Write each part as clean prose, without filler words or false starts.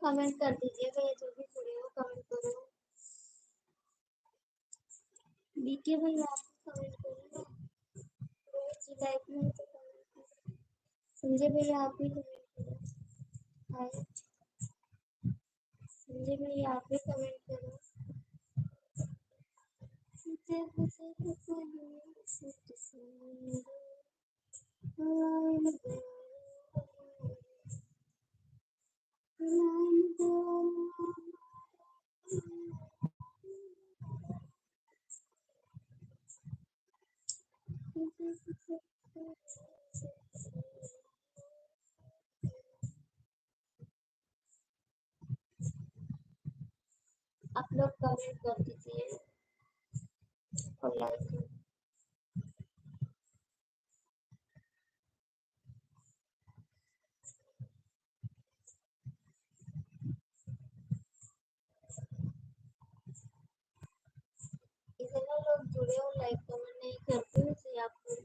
Comment कर दीजिए भैया, जो भी जुड़े हो कमेंट करो। बीके भैया आप कमेंट करो ना, रोज लाइक में तो कमेंट करो। संजय भैया आप भी कमेंट करो। हाय संजय भैया आप भी कमेंट करो। आप लोग कमेंट कर दीजिए और लाइक। इतना लोग जुड़े हो लाइक कमेंट नहीं करते हो, इसलिए आपको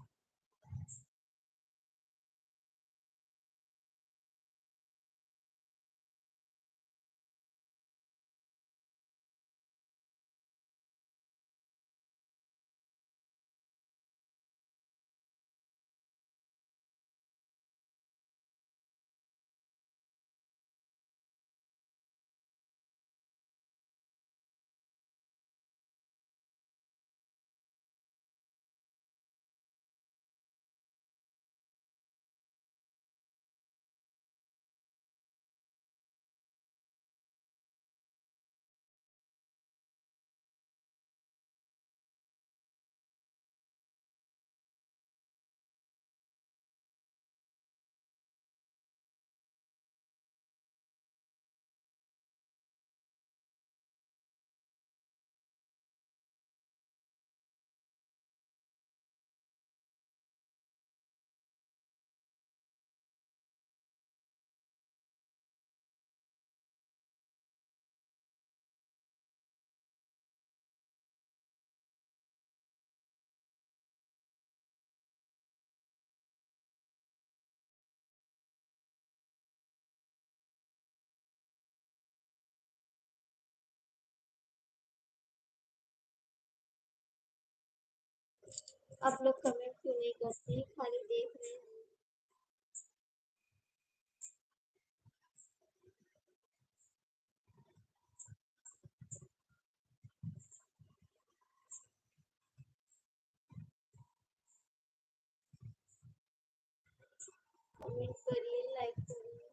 आप लोग कमेंट क्यों नहीं करते, खाली देख रहे हैं। कमेंट करिए, लाइक करिए।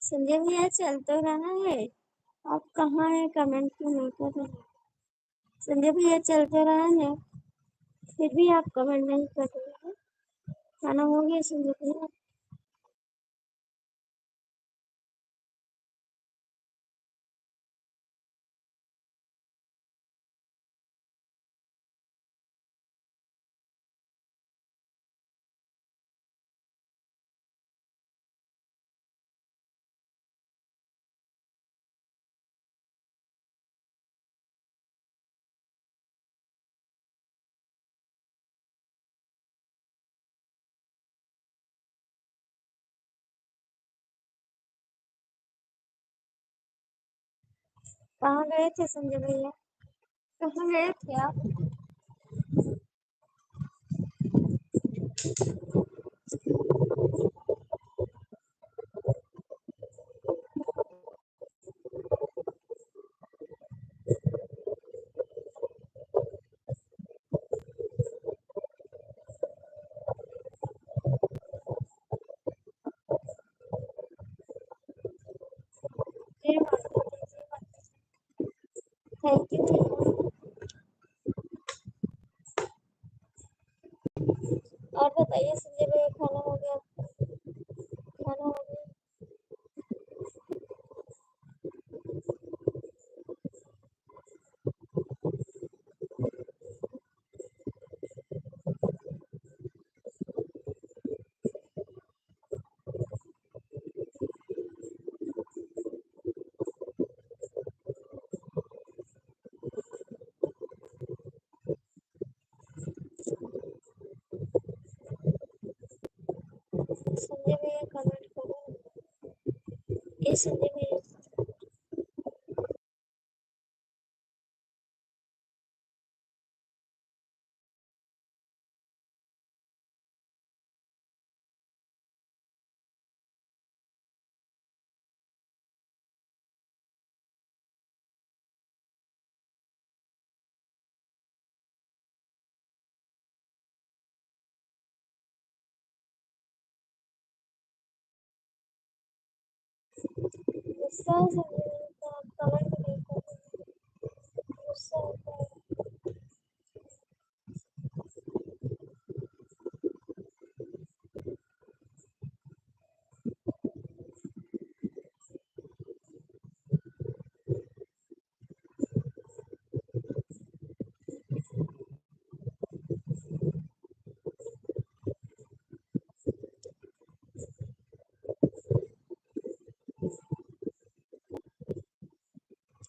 संजय भैया चल तो रहा है, आप कहाँ है? कमेंट क्यों नहीं कर रहे? संजय भैया चल तो रहा है, फिर भी आप कमेंट नहीं कर रहे हैं। खाना हो गया संजय भैया? कहाँ गए थे संजय भैया? कहाँ गए थे आप? Thank you. और बताइए संजय भैया, खाना हो गया? खाना हो गया? संजय भैया कमेंट करो। ये संजय भैया, गुस्सा है संजय भैया तो आप कमेंट नहीं कर रहे? गुस्सा होता है।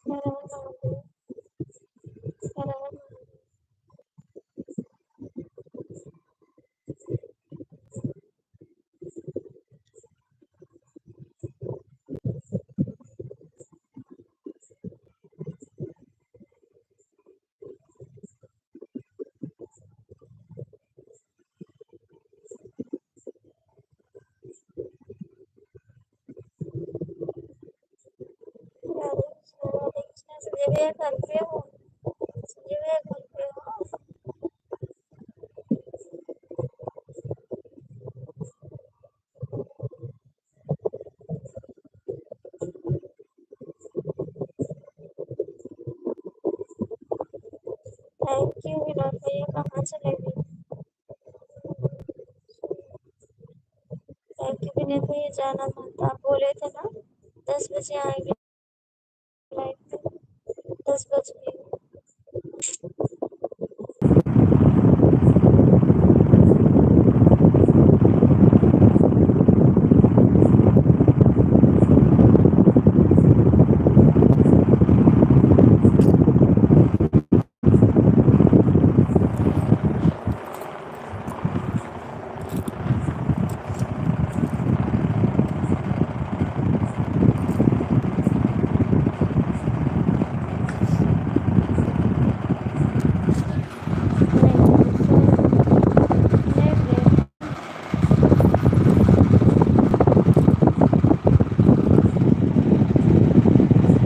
हर हर महादेव, हर हर राधे कृष्णा, राधे कृष्णा। संजय भैया घर पे हो? संजय भैया घर पे हो? थैंक यू विनोद भैया, कहाँ चले गए? थैंक यू विनोद भैया, जाना मत, आप बोले थे ना 10 बजे आएंगे लाइव में। 10 बज गए।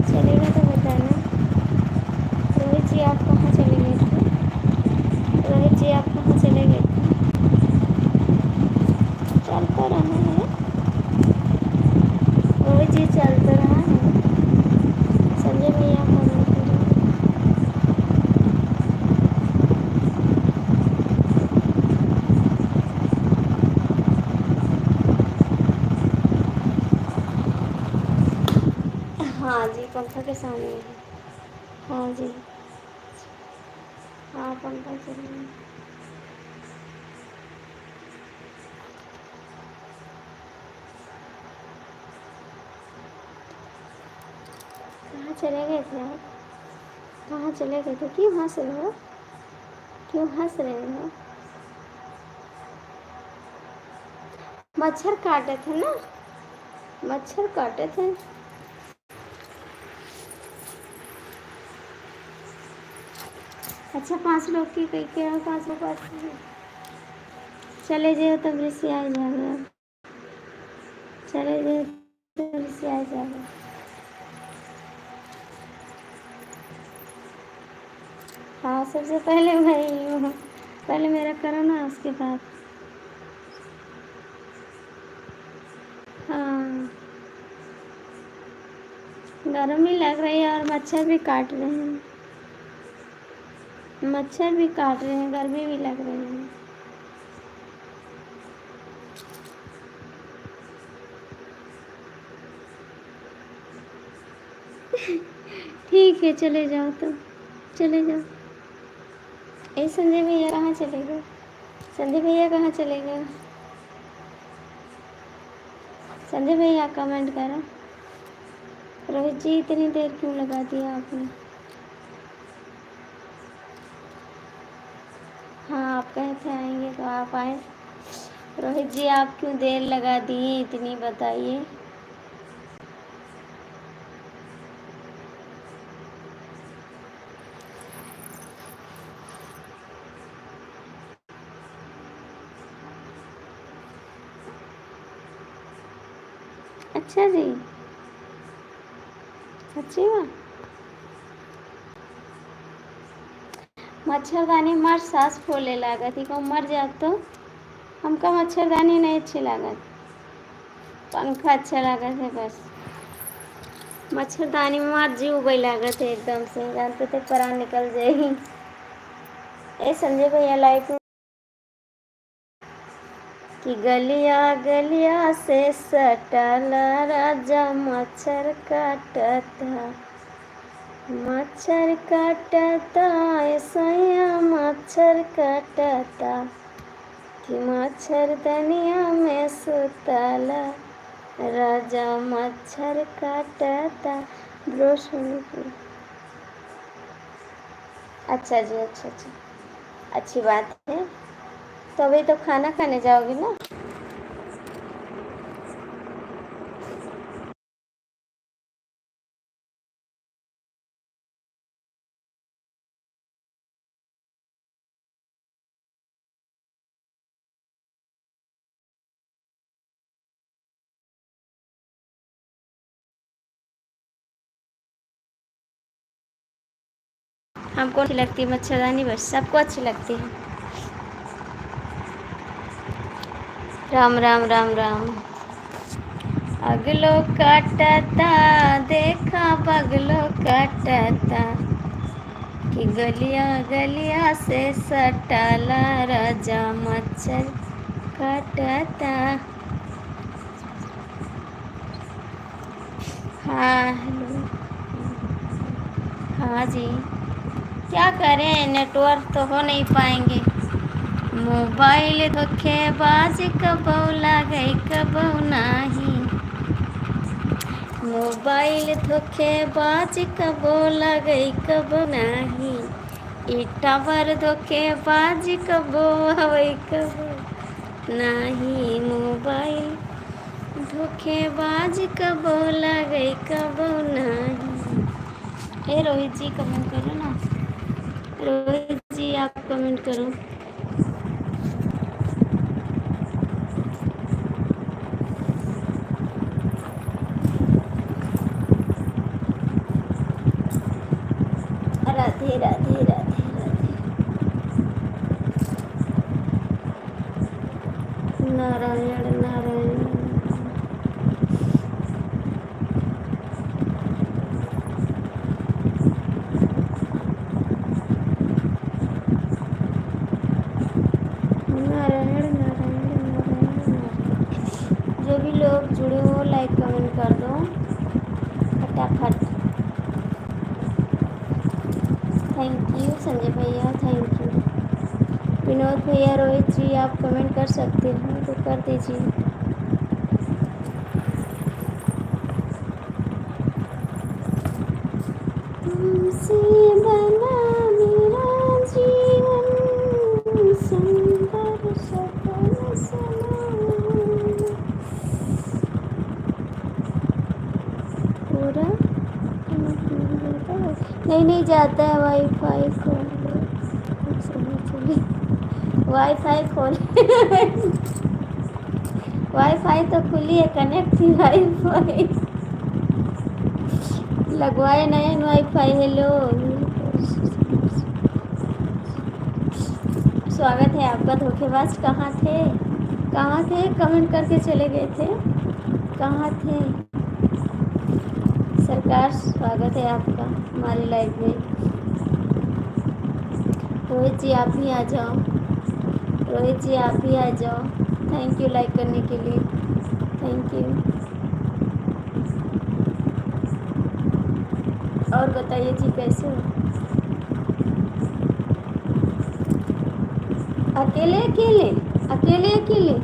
चलेगा तो बताना। रोहित जी आप कहाँ चले गए थे? रोहित जी आप कहाँ चले गए थे? चल तो रहा है रोहित जी चल तो रहा है। संजय भैया कमेंट करिए। हाँ जी, पंखा के सामने है। हाँ जी। हाँ, पंखा चल रहा है। कहाँ चले गए थे आप? कहाँ चले गए थे? क्यों हंस रहे हो? क्यों हंस रहे हो? मच्छर काटे थे ना? मच्छर काटे थे। अच्छा, 5 लोग की कही के 5 लोग बात करें। चले जाओ तब ऋषि आ जाएगा। चले जाओ तब ऋषि आ जाएगा। हाँ, सबसे पहले भाई पहले मेरा करो ना, उसके बाद। हाँ, गर्मी लग रही है और मच्छर भी काट रहे हैं। मच्छर भी काट रहे हैं, गर्मी भी लग रही है। ठीक है, चले जाओ तो। चले जाओ। ए संजय भैया कहाँ चले गए? संजय भैया कहाँ चले गए? संजय भैया कमेंट करो। रोहित जी, इतनी देर क्यों लगा दिया आपने? हाँ, आप कहे थे आएंगे तो आप आए। रोहित जी, आप क्यों देर लगा दिए इतनी, बताइए। अच्छा जी, सच्ची में? मच्छरदानी मर सांस फूले लागत ही, कहूँ मर जात तो हमका मच्छरदानी नहीं अच्छी लागत। पंखा अच्छा लागत है बस। मच्छरदानी में मार जीव गई लागत है एकदम से, जानते थे प्राण निकल जाएगी। ए संजय भैया लाइफ में कि गलिया गलिया से सटला राजा मच्छर काटता। मच्छर काटता ऐसा मच्छर काटता कि मच्छरदानिया में सुतला राजा मच्छर काटता। ब्रो सुनिए। अच्छा जी, अच्छा अच्छा, अच्छी बात है। तो अभी तो खाना खाने जाओगे ना? हमको अच्छी लगती है मच्छरदानी, बस सबको अच्छी लगती है। राम राम राम राम। अगलो काटता देखा पगलो काटता कि गलिया गलिया से सटाला राजा मच्छर काटता। हाँ हेलो। हाँ जी, क्या करें, नेटवर्क तो हो नहीं पाएंगे। मोबाइल धोखेबाज कबो लागई कबो नाही। मोबाइल धोखेबाज कबो लागई कबो नाही। ई टावर धोखेबाज कबो हवई कबो नाही। मोबाइल धोखेबाज कबो लागई कबो नाही। ए रोहित जी कमेंट करो ना। रोहित जी आप कमेंट करो। राधे राधे राधे राधे। नारायण नारायण। जो भी लोग जुड़े हो लाइक कमेंट कर दो फटाफट। थैंक यू संजय भैया, थैंक यू। विनोद भैया, रोहित जी आप कमेंट कर सकते हो तो कर दीजिए। तुमसे बना मेरा जीवन, सुंदर सपन समा पूरा नहीं जाता है वाईफाई खोल। वाईफाई खोल वाईफाई तो खुली है, कनेक्ट थी वाईफाई लगवाए नए वाईफाई। हेलो, स्वागत है आपका। धोखेबाज कहाँ थे, कहाँ थे? कमेंट करके चले गए थे, कहाँ थे? सरकार स्वागत है आपका हमारी लाइफ में। रोहित जी आप भी आ जाओ, रोहित जी आप भी आ जाओ। थैंक यू लाइक करने के लिए, थैंक यू। और बताइए जी कैसे हो? अकेले अकेले अकेले अकेले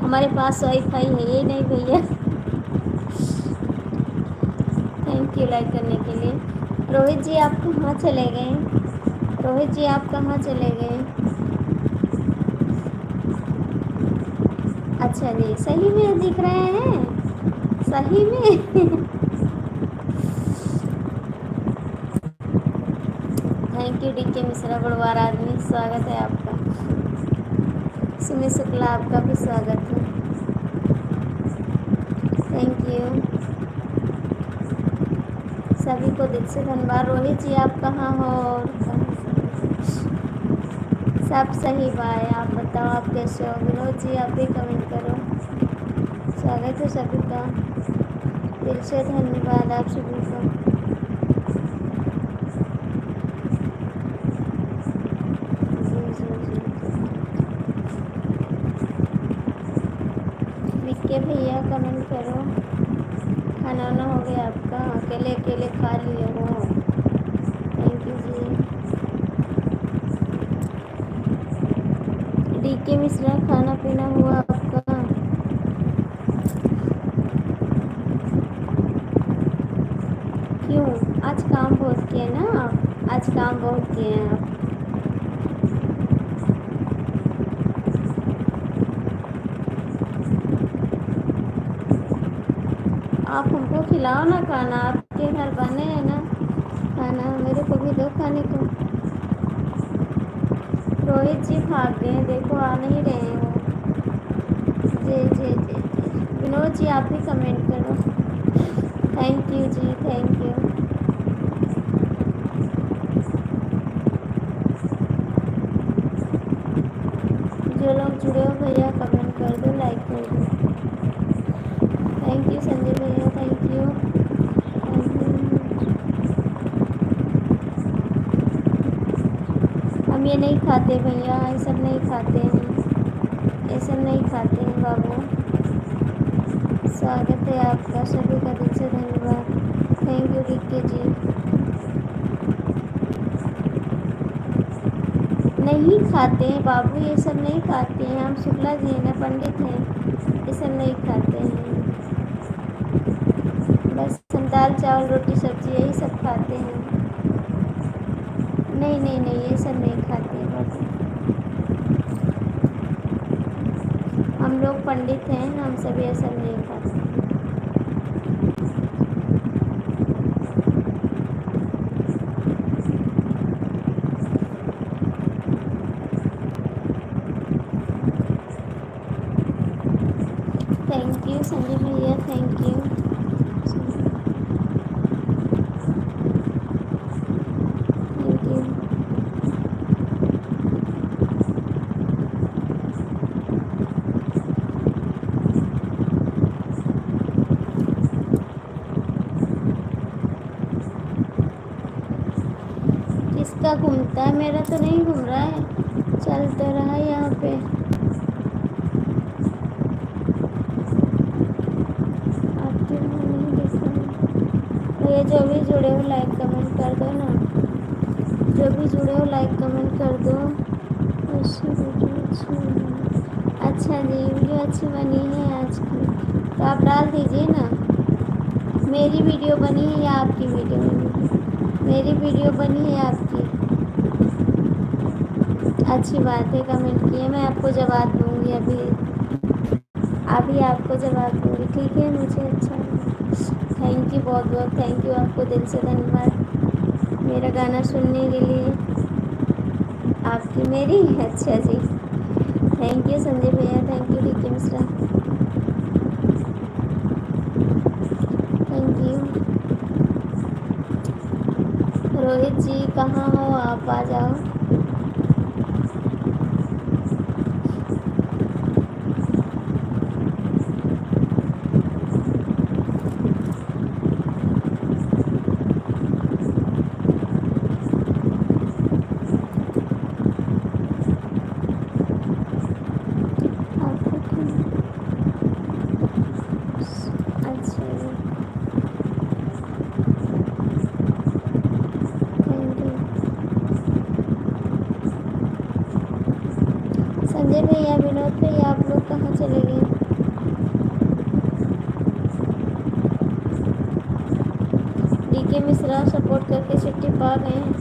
हमारे पास वाईफाई है ये नहीं भैया। थैंक यू लाइक करने के लिए। रोहित जी आप कहाँ चले गए? रोहित जी आप कहाँ चले गए? अच्छा जी, सही में दिख रहे हैं, सही में थैंक यू डीके मिश्रा, बड़वार आदमी स्वागत है आपका। सुमित शुक्ला आपका भी स्वागत है, थैंक यू। सभी को दिल से धन्यवाद। रोहित जी आप कहाँ हो? और सब सही बाय, आप बताओ आप कैसे हो? विनोद जी आप भी कमेंट करो, स्वागत है सभी का, दिल से धन्यवाद आप सभी को। विक्के भैया कमेंट करो। खाना वाना हो गया आपका? अकेले अकेले खा लिए हो? थैंक यू जी। डीके मिश्रा खाना पीना हुआ आपका? क्यों? आज काम बहुत किए ना आप, आज काम बहुत किए हैं आप। आप हमको खिलाओ ना खाना, आपके घर बने हैं ना खाना, मेरे को भी दो खाने को। रोहित जी भाग गए, देखो आ नहीं रहे हो। जी विनोद जी आप भी कमेंट करो, थैंक यू जी, थैंक यू। जो लोग जुड़े हो भैया कमेंट कर दो, लाइक कर दो। थैंक यू संजय भैया, थैंक यू। हम ये नहीं खाते भैया, ये सब नहीं खाते हैं, ये सब नहीं खाते हैं बाबू। स्वागत है आपका, सभी का दिल से धन्यवाद, थैंक यू रिक्के जी। नहीं खाते हैं बाबू, ये सब नहीं खाते हैं हम। शुक्ला जी हैं ना, पंडित हैं, ये सब नहीं खाते हैं। बस हम दाल चावल रोटी सब्जी यही सब खाते हैं। नहीं ये सब नहीं खाते हैं बाबू, हम लोग पंडित हैं, हम सब ये सब नहीं खाते। थैंक यू संजय भैया, थैंक यू। Thank you. आपका घूमता है, मेरा तो नहीं घूम रहा है, चल तो रहा है यहाँ पे। आपके वहाँ नहीं दिख रहा। तो ये जो भी जुड़े हो लाइक कमेंट कर दो ना, जो भी जुड़े हो लाइक कमेंट कर दो। अच्छी वीडियो अच्छी बनी। अच्छा जी, वीडियो अच्छी बनी है आज की, तो आप डाल दीजिए ना। मेरी वीडियो बनी है या आपकी वीडियो बनी है? मेरी वीडियो बनी है आपकी? अच्छी बात है, कमेंट किए, मैं आपको जवाब दूंगी। अभी आपको जवाब दूंगी, ठीक है। मुझे अच्छा लगा, थैंक यू, बहुत बहुत थैंक यू, आपको दिल से धन्यवाद मेरा गाना सुनने के लिए। आपकी मेरी, अच्छा जी, थैंक यू संजय भैया, thank you DK Mishra, thank you. Rohit ji कहाँ हो आप, आ जाओ। आपको अच्छा जी, थैंक यू। संजय भैया, विनोद भैया, आप लोग कहाँ चले गए? डीके मिश्रा सपोर्ट करके छुट्टी पा गए हैं,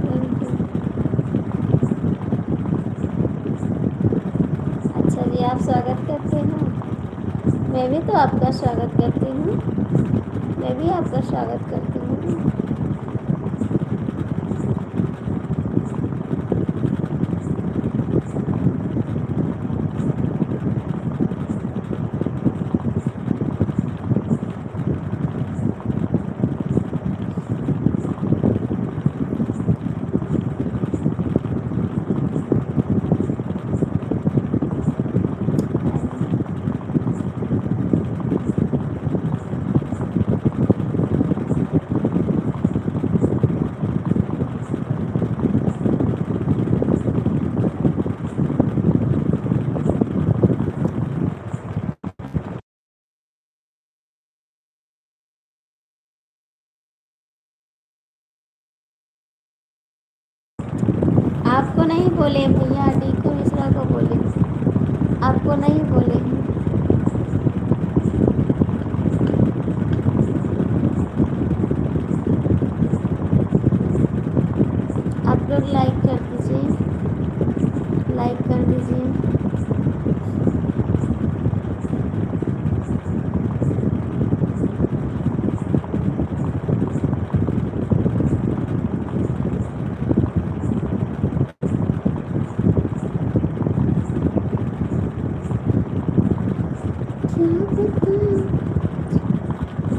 थैंक यू। अच्छा जी, आप स्वागत करते हैं, मैं भी तो आपका स्वागत करती हूँ, मैं भी आपका स्वागत करती हूँ। आपको नहीं बोले भैया, डीके मिश्रा को बोले, आपको नहीं बोले। आप लोग लाइक कर दीजिए, लाइक कर दीजिए।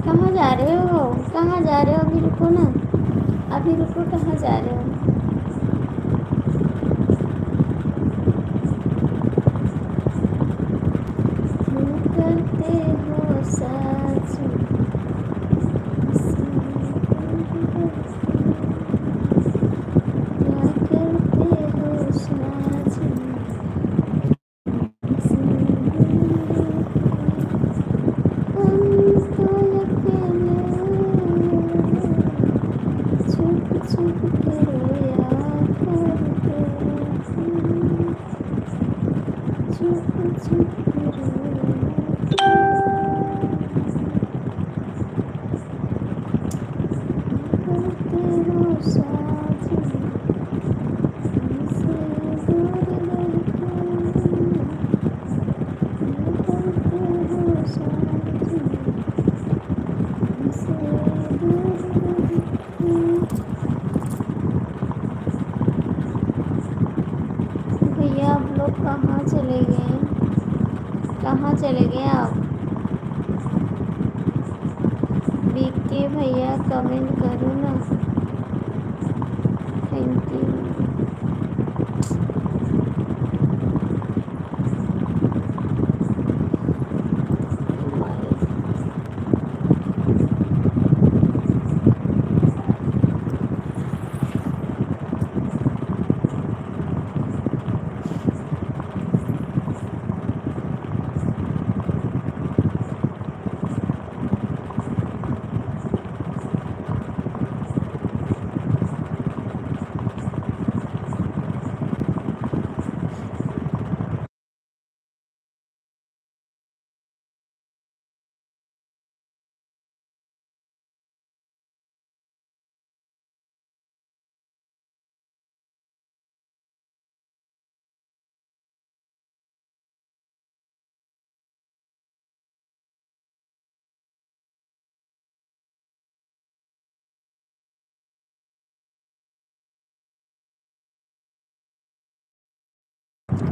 कहाँ जा रहे हो, कहाँ जा रहे हो? अभी रुको ना, अभी रुको, कहाँ जा रहे हो? क्यों करते हो साथ, क्या करते हो साथ, हम तो अकेले छुप छुप के रोया करते, छुप छुप के रोया करते हो साथ, हमसे दूर रहते करते हो साथ, हमसे दूर रहते। भैया आप लोग कहाँ चले गए, कहाँ चले गए आप? बीके भैया कमेंट करो ना, थैंक यू।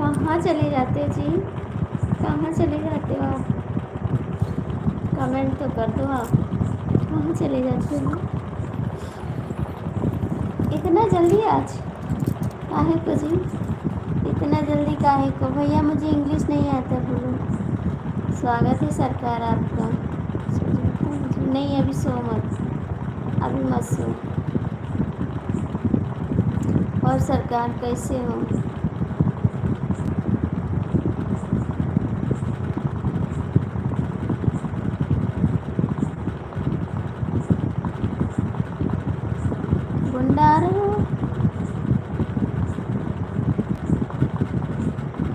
कहाँ चले जाते जी? कहाँ चले जाते हो आप? कमेंट तो कर दो आप। कहाँ चले जाते हो इतना जल्दी आज? काहे को जी? इतना जल्दी काहे को? भैया मुझे इंग्लिश नहीं आता, बोलो। स्वागत है सरकार आपका। सो जाता है जी? नहीं, अभी सो मत, अभी मत सो। और सरकार कैसे हो? गुंडा आ रहे हो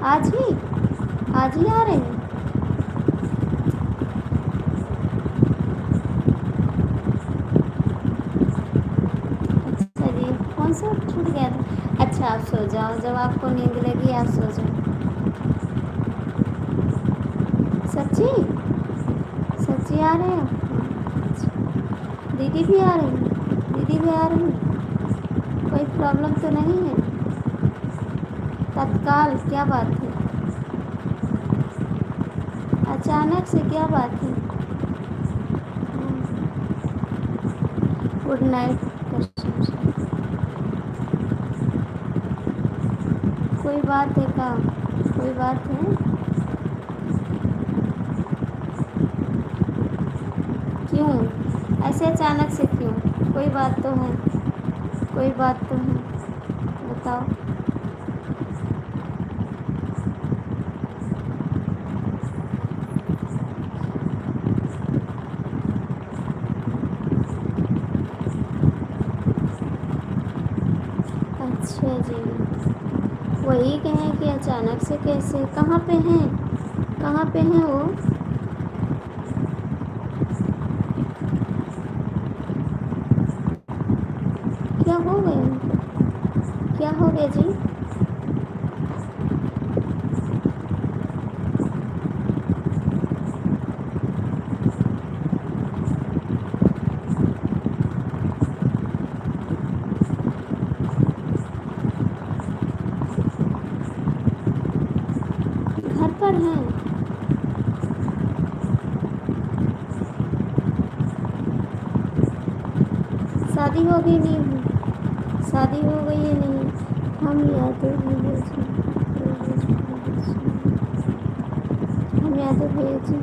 आज ही? आज ही आ रहे हैं? अच्छा जी, कौन सा छूट गया था? अच्छा, आप सो जाओ, जब आपको नींद लगी आप सो जाओ। सच्ची? सच्ची आ रहे हो? अच्छा। दीदी भी आ रही है? दीदी भी आ रही है? कोई प्रॉब्लम तो नहीं है? तत्काल क्या बात है? अचानक से क्या बात है? गुड नाइट कस्टम से। कोई बात है का? कोई बात है? क्यों ऐसे अचानक से क्यों? कोई बात तो है? कोई बात तो है, बताओ। अच्छा जी, वही कहें कि अचानक से कैसे? कहाँ पे हैं? कहाँ पे हैं वो? क्या हो गया? क्या हो गया जी? घर पर हैं? शादी हो गई नहीं हुई? शादी हो गई है नहीं? हम यादव भैया जी, हम यादव भैया जी।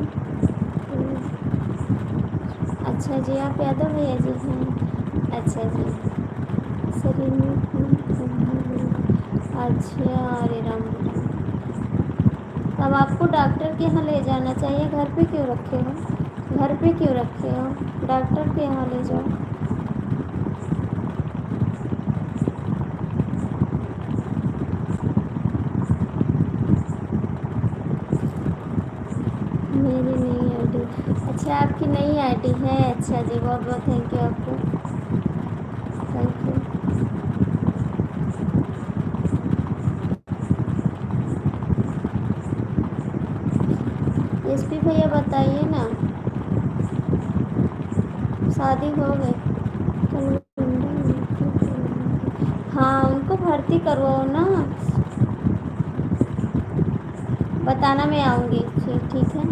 अच्छा जी, आप यादव भैया जी हैं? अच्छा जी। शरीर में अच्छा, अरे राम राम। तब आपको डॉक्टर के यहाँ ले जाना चाहिए, घर पे क्यों रखे हो? घर पे क्यों रखे हो? डॉक्टर के यहाँ ले जाओ। मेरी नई आईडी? अच्छा, आपकी नई आईडी है? अच्छा जी, बहुत बहुत थैंक यू आपको, थैंक यू। एसपी भैया बताइए ना, शादी हो गई? हाँ, उनको भर्ती करवाओ ना। बताना, मैं आऊँगी, फिर ठीक है,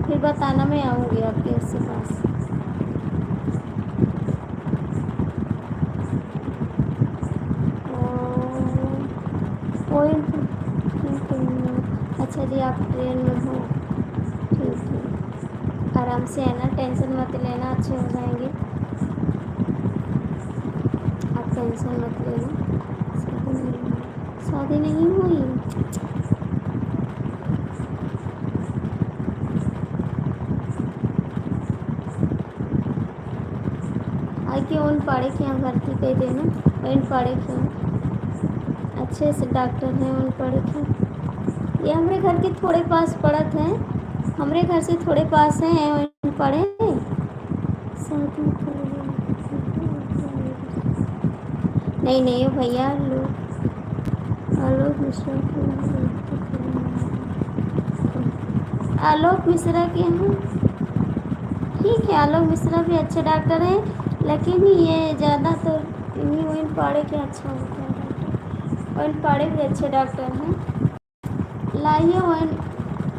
फिर बताना, मैं आऊँगी आपके उसके पास। कोई अच्छा जी, आप ट्रेन में हो? ठीक है, आराम से आना, टेंशन मत लेना, अच्छे हो जाएंगे, आप टेंशन मत लेना। शादी नहीं हुई? आई क्यों उन पाड़े के यहाँ भर्ती कर देना, इन पाड़े के यहाँ अच्छे से डॉक्टर हैं उन पाड़े के। ये हमारे घर के थोड़े पास पड़त हैं, हमारे घर से थोड़े पास हैं उन पाड़े। शादी नहीं नहीं भैया, आलोक मिश्रा के आलोक मिश्रा के यहाँ ठीक है, आलोक मिश्रा भी अच्छे डॉक्टर हैं, लेकिन ये ज़्यादा तो इन्हीं वहीं पाड़े के अच्छा होता है डॉक्टर, और पाड़े भी अच्छे डॉक्टर हैं। लाइए वहाँ,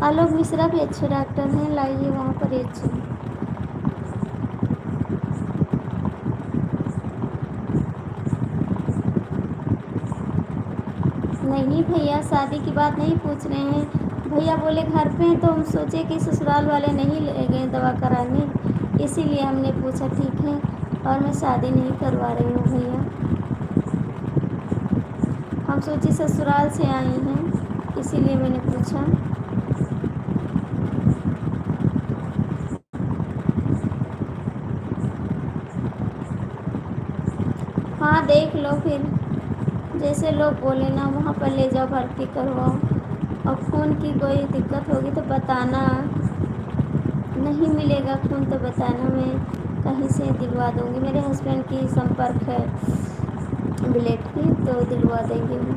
आलोक मिश्रा भी अच्छे डॉक्टर हैं, लाइए वहाँ पर ही अच्छे हैं। नहीं भैया शादी की बात नहीं पूछ रहे हैं, भैया बोले घर पे हैं तो हम सोचे कि ससुराल वाले नहीं ले गए दवा कराने, इसीलिए हमने पूछा। ठीक है, और मैं शादी नहीं करवा रही हूँ भैया, हम सोचे ससुराल से आई हैं, इसीलिए मैंने पूछा। हाँ देख लो फिर, जैसे लोग बोले ना वहाँ पर ले जाओ, भर्ती करवाओ, और खून की कोई दिक्कत होगी तो बताना, नहीं मिलेगा खून तो बताना, मैं कहीं से दिलवा दूँगी। मेरे हस्बैंड की संपर्क है ब्लड की, तो दिलवा देंगे वो।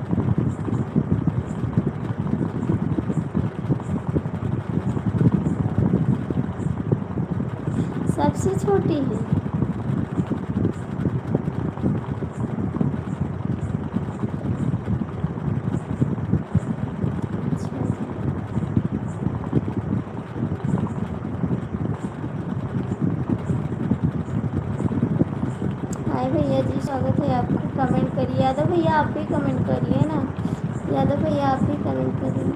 सबसे छोटी है। हाय भैया जी, स्वागत है आपका। कमेंट करिए यादव भैया, आप भी कमेंट करिए ना, यादव भैया आप भी कमेंट करिए।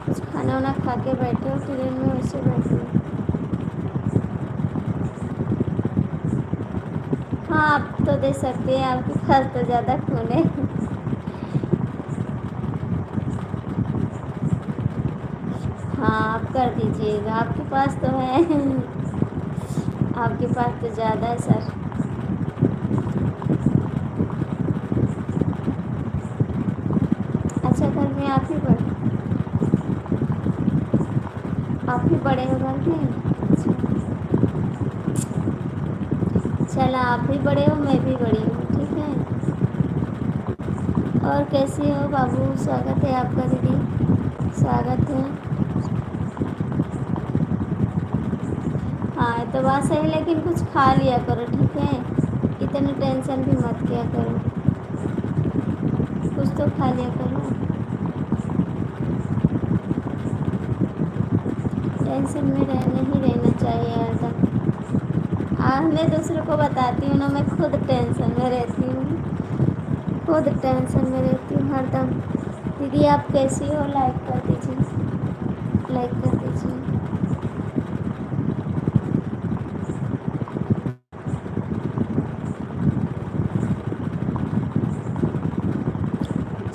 कुछ खाना वाना खा के बैठे हो ट्रेन में, वैसे बैठे हो? हाँ आप तो दे सकते हैं, आपके पास तो ज़्यादा खून है। हाँ आप कर दीजिएगा, आपके पास तो है। आपके पास तो ज़्यादा है सर। अच्छा घर में आप ही बड़े हो घर में? चला आप भी बड़े हो, मैं भी बड़ी हूँ, ठीक है। और कैसी हो बाबू, स्वागत है आपका दीदी, स्वागत है। हाँ तो बात सही, लेकिन कुछ खा लिया करो, ठीक है, इतनी टेंशन भी मत किया करो, कुछ तो खा लिया करो। टेंशन में नहीं रहना चाहिए हरदम। मैं दूसरों को बताती हूँ ना, मैं खुद टेंशन में रहती हूँ, खुद टेंशन में रहती हूँ हरदम। दीदी आप कैसी हो, लाइक कर दीजिए, लाइक कर दीजिए।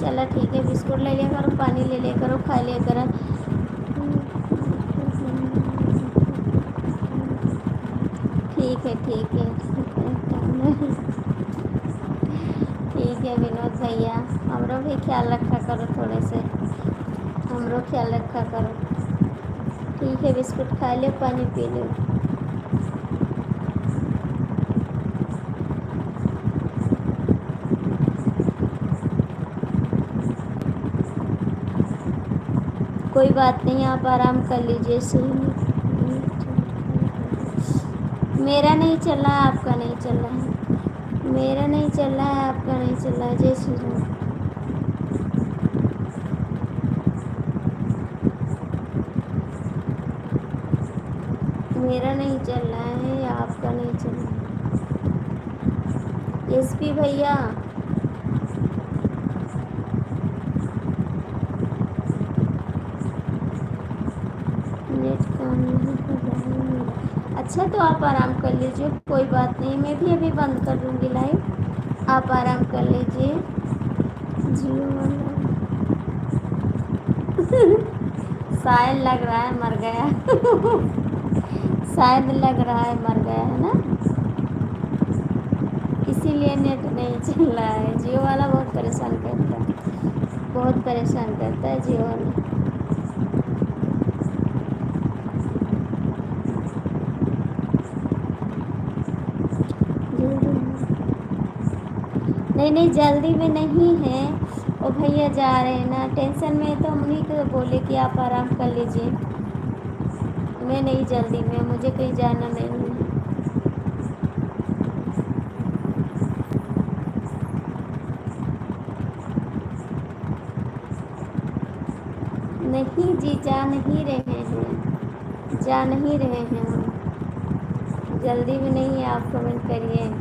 चलो ठीक है, बिस्कुट ले लिया करो, पानी ले लिया करो, खा लिया करो। ठीक है ठीक है ठीक है विनोद भैया, हमरो भी ख्याल रखा करो, थोड़े से हमरो ख्याल रखा करो। ठीक है, बिस्कुट खा लो, पानी पी लो। कोई बात नहीं, आप आराम कर लीजिए। सही, मेरा नहीं चल रहा है, आपका नहीं चल रहा है, मेरा नहीं चल रहा है, आपका नहीं चल रहा है। जय श्री राम। मेरा नहीं चल रहा है या आपका नहीं चल रहा है। एसपी भैया, नेट काम नहीं कर रहा है मेरा। अच्छा तो आप आराम कर लीजिए, कोई बात नहीं, मैं भी अभी बंद कर दूँगी लाइव, आप आराम कर लीजिए। जियो वाला शायद लग रहा है मर गया शायद लग रहा है मर गया है ना, इसीलिए नेट नहीं चल रहा है। जियो वाला बहुत परेशान करता है, बहुत परेशान करता है जियो वाला। नहीं नहीं जल्दी में नहीं है, ओ भैया जा रहे हैं ना, टेंशन में तो हम उन्हीं को बोले कि आप आराम कर लीजिए। मैं नहीं जल्दी में, मुझे कहीं जाना नहीं है। नहीं जी, जा नहीं रहे हैं, जा नहीं रहे हैं हम। जल्दी में नहीं है, आप कमेंट करिए।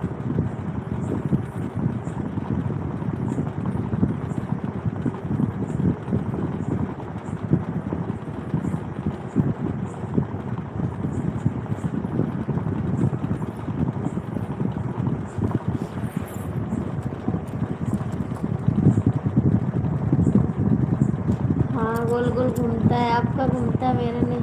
हाँ, गोल गोल घूमता है, आपका घूमता है, मेरा नहीं।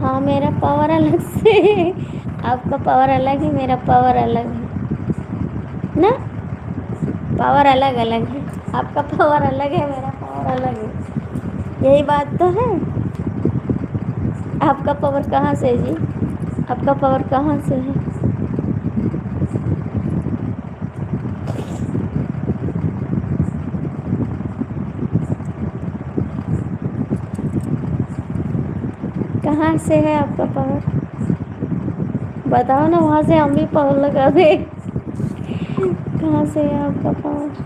हाँ, मेरा पावर अलग से है, आपका पावर अलग है, मेरा पावर अलग है ना। पावर अलग अलग है, आपका पावर अलग है, मेरा पावर अलग है, यही बात तो है। आपका पावर कहाँ से है जी? आपका पावर कहाँ से है? कहाँ से है आपका पावर? बताओ ना, वहाँ से हम भी पावर लगा दे। कहाँ से है आपका पावर?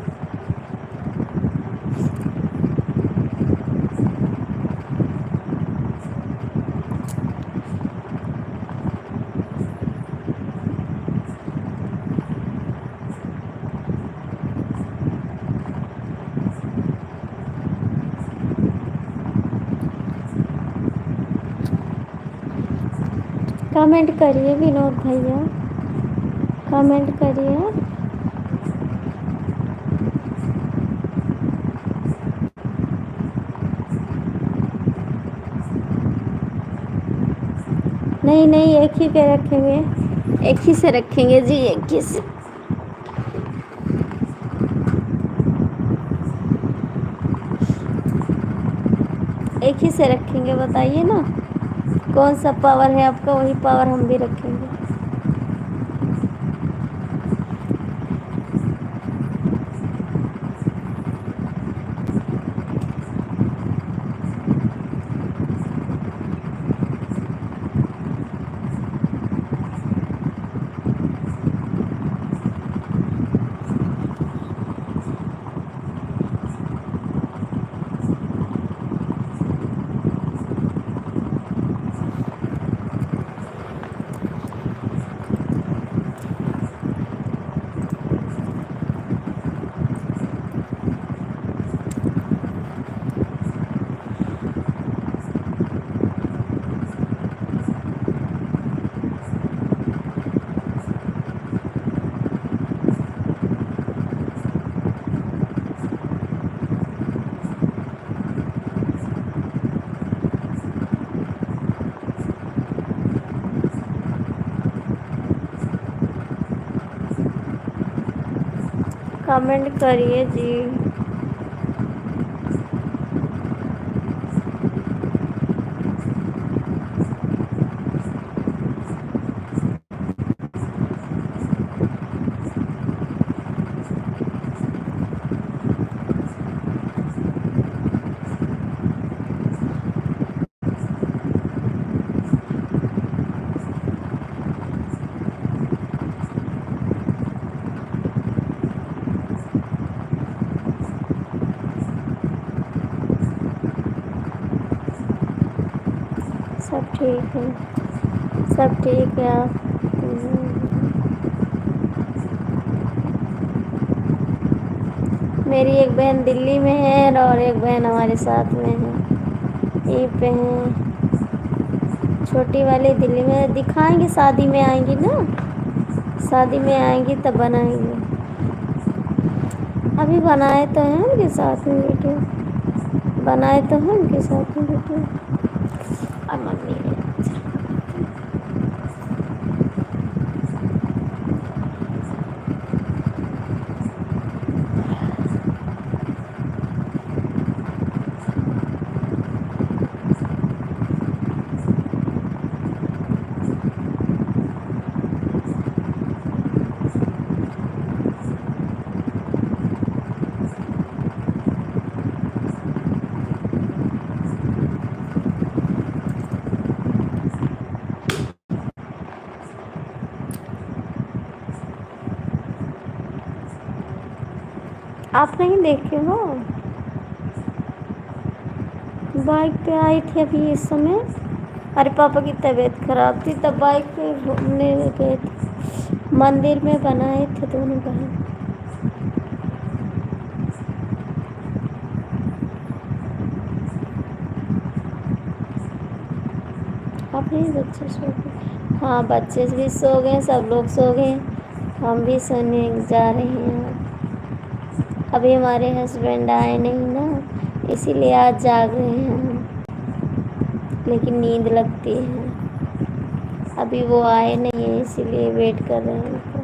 कमेंट करिए विनोद भैया, कमेंट करिए। नहीं नहीं, एक ही के रखेंगे, एक ही से रखेंगे जी, एक ही से। एक ही से रखेंगे, बताइए ना कौन सा पावर है आपका, वही पावर हम भी रखेंगे। कमेंट करिए जी। सब ठीक है, सब ठीक है। आप मेरी एक बहन दिल्ली में है और एक बहन हमारे साथ में है, यहीं पे है। छोटी वाली दिल्ली में, दिखाएंगे शादी में आएंगी ना, शादी में आएंगी तब बनाएंगे। अभी बनाए तो हैं उनके साथ में वीडियो, बनाए तो हैं उनके साथ में वीडियो। अब मम्मी आप नहीं देखे हो? बाइक पे आई थी अभी इस समय। अरे पापा की तबीयत खराब थी तब बाइक पे घूमने गए थे, मंदिर में बनाए थे दोनों बहन। अभी बच्चे सो गए, हाँ बच्चे भी सो गए, सब लोग सो गए, हम भी सोने जा रहे हैं। अभी हमारे हस्बैंड आए नहीं ना, इसीलिए आज जाग रहे हैं हम, लेकिन नींद लगती है। अभी वो आए नहीं है इसीलिए वेट कर रहे हैं उनका।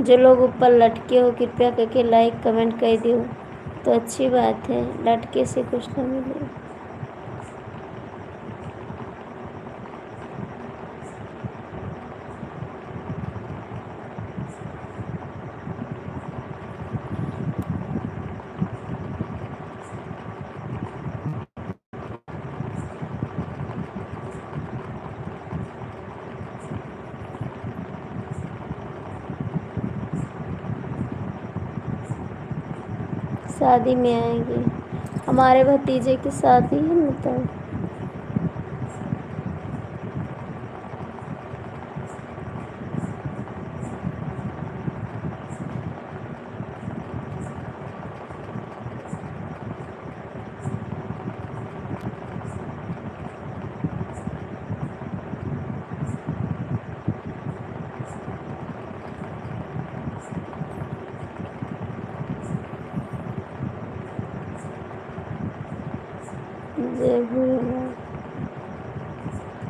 जो लोग ऊपर लटके हो कृपया करके लाइक कमेंट कर दियो तो अच्छी बात है, लटके से कुछ ना मिले। शादी में आएंगे, हमारे भतीजे की शादी है ना तो।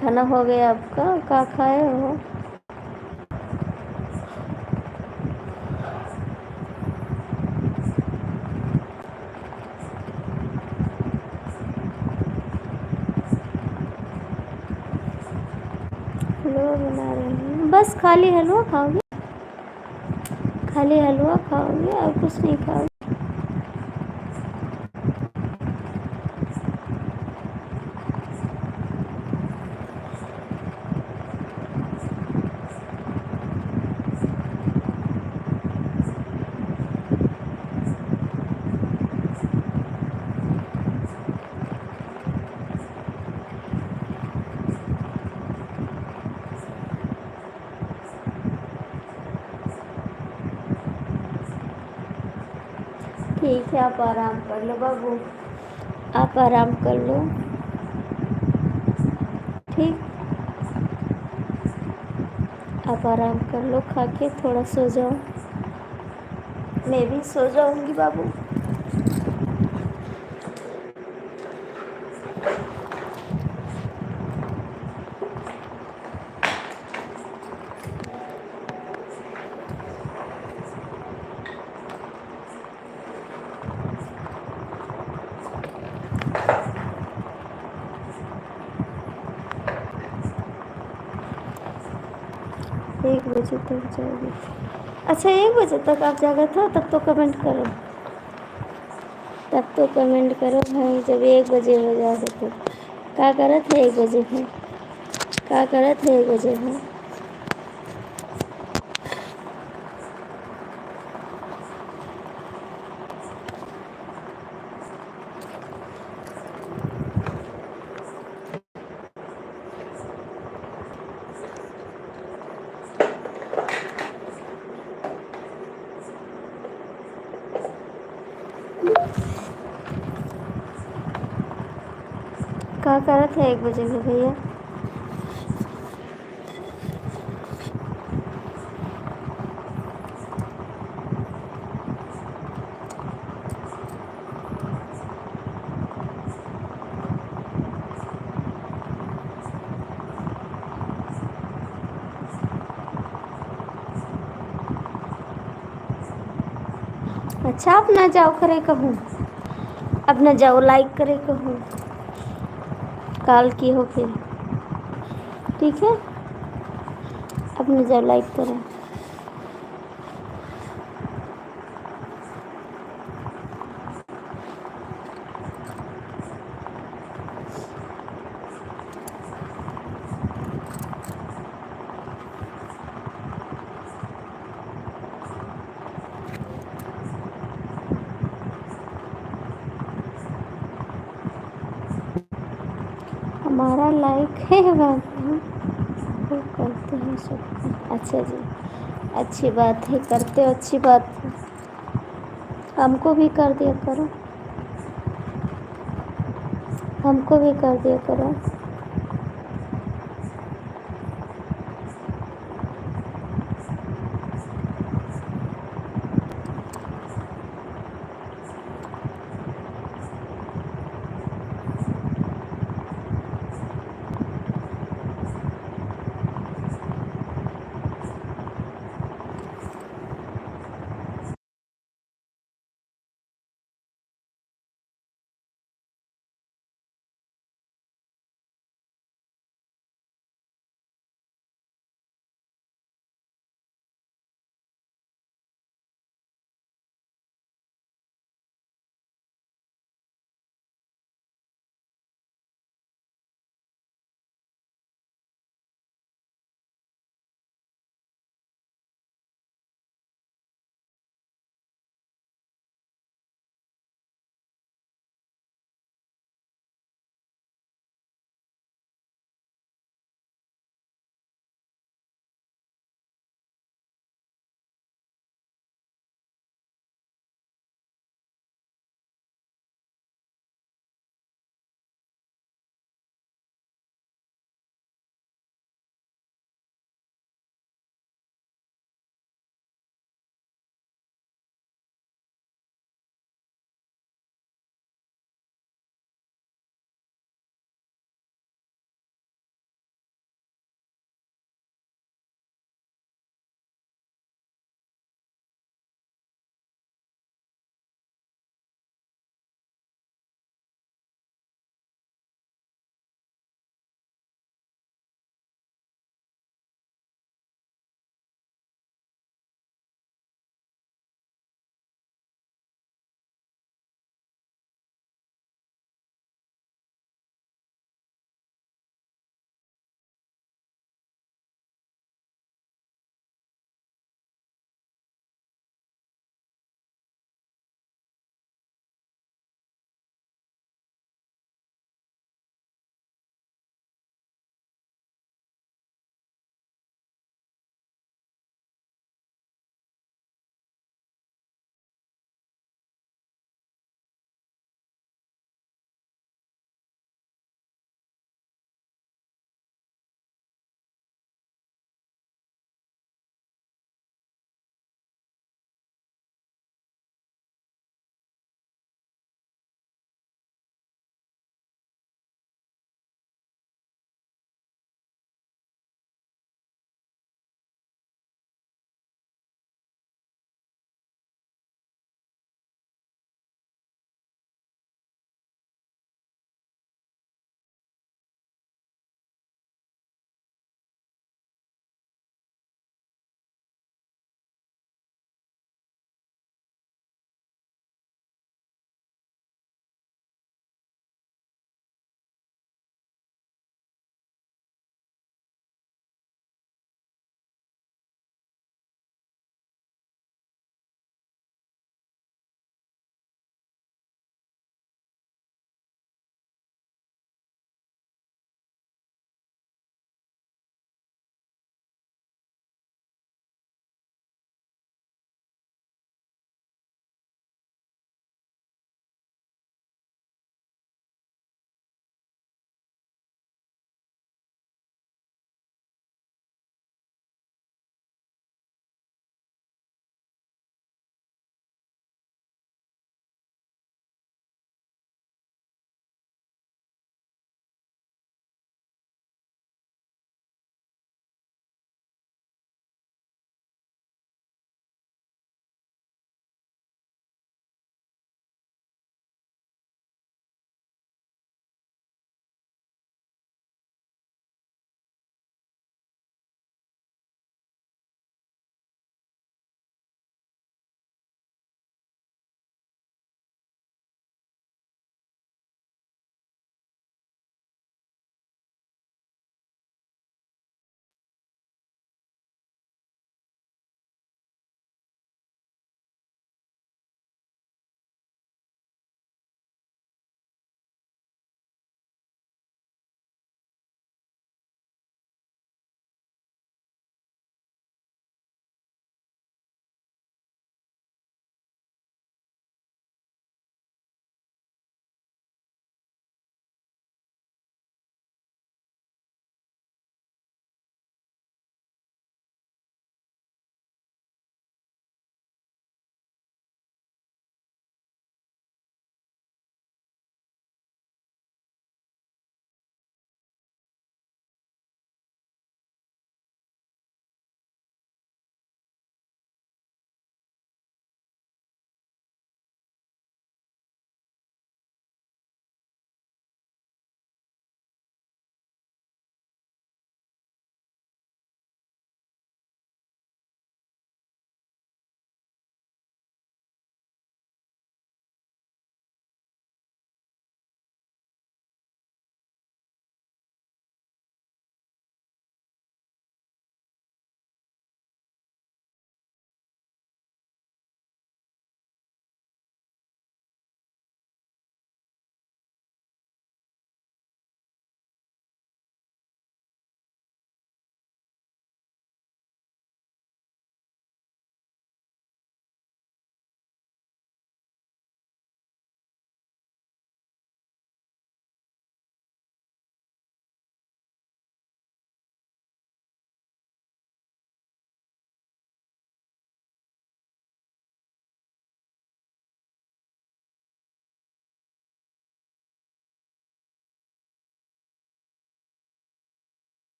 खाना हो गया आपका? क्या खाए हो? हलवा बना रहे हैं। बस खाली हलवा खाओगे? खाली हलवा खाओगे और कुछ नहीं खाओगे? ठीक है, आप आराम कर लो बाबू, आप आराम कर लो। ठीक, आप आराम कर लो, खा के थोड़ा सो जाओ। मैं भी सो जाऊंगी बाबू। एक बजे तक जाओगे? अच्छा, 1 बजे तक आप जागे थे? तब तो कमेंट करो, तब तो कमेंट करो भाई। जब 1 बजे हो जाते तो क्या करे थे? 1 बजे में क्या करे थे? 1 बजे में क्या करे थे? 1 बजे में भैया। अच्छा, अब ना जाओ करे कहूँ, अब ना जाओ लाइक करे कहूँ, कॉल की हो फिर। ठीक है, अब ना जाओ लाइक करें। हमारा लाइक है बाबू, वो करते हैं सबको। अच्छा जी, अच्छी बात है, करते हो, अच्छी बात है। हमको भी कर दिया करो, हमको भी कर दिया करो।